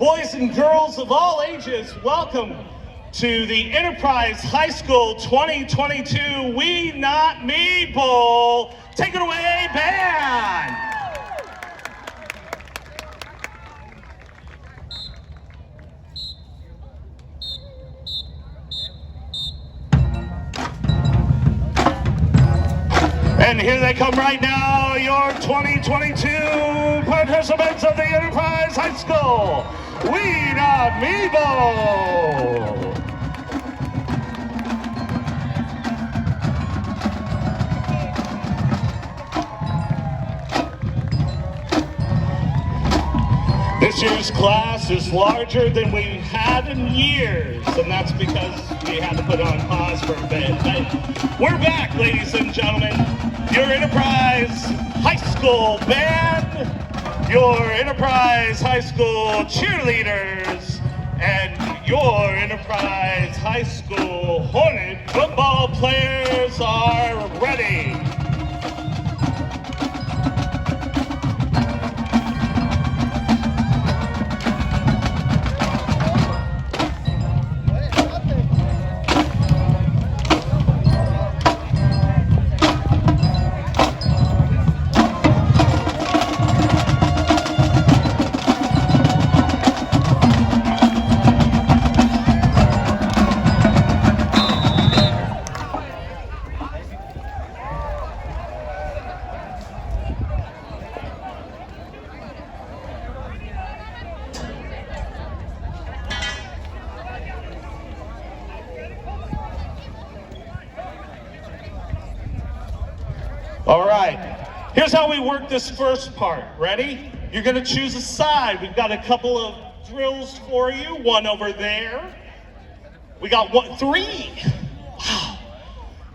Boys and girls of all ages, welcome to the Enterprise High School 2022 We Not Me Bowl. Take it away, band! And here they come right now, your 2022 participants of the Enterprise High School We Not Me Bowl. This year's class is larger than we've had in years, and that's because we had to put on pause for a bit. But we're back, ladies and gentlemen. Your Enterprise High School band, your Enterprise High School cheerleaders, and your Enterprise High School Hornet football players are ready. All right, here's how we work this first part. Ready? You're gonna choose a side. We've got a couple of drills for you. One over there. We got three. Wow.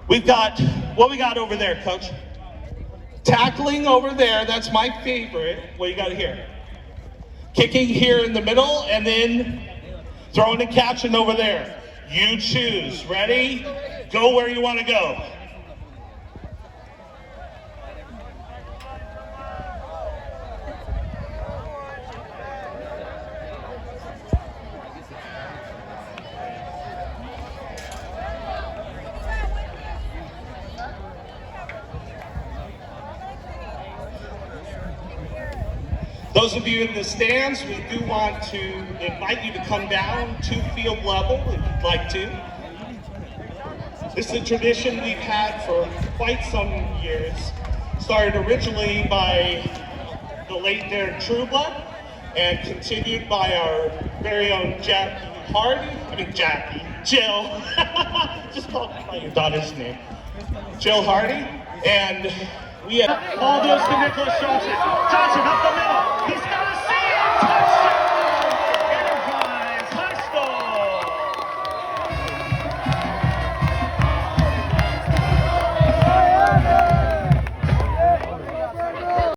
We've got, what we got over there, Coach? Tackling over there, that's my favorite. What you got here? Kicking here in the middle, and then throwing and catching over there. You choose. Ready? Go where you wanna go. Those of you in the stands, we do want to invite you to come down to field level if you'd like to. This is a tradition we've had for quite some years. Started originally by the late Darren Trueblood and continued by our very own Jill. Just call by your daughter's name. Jill Hardy. And we have all those to Nicholas Johnson. Johnson, up the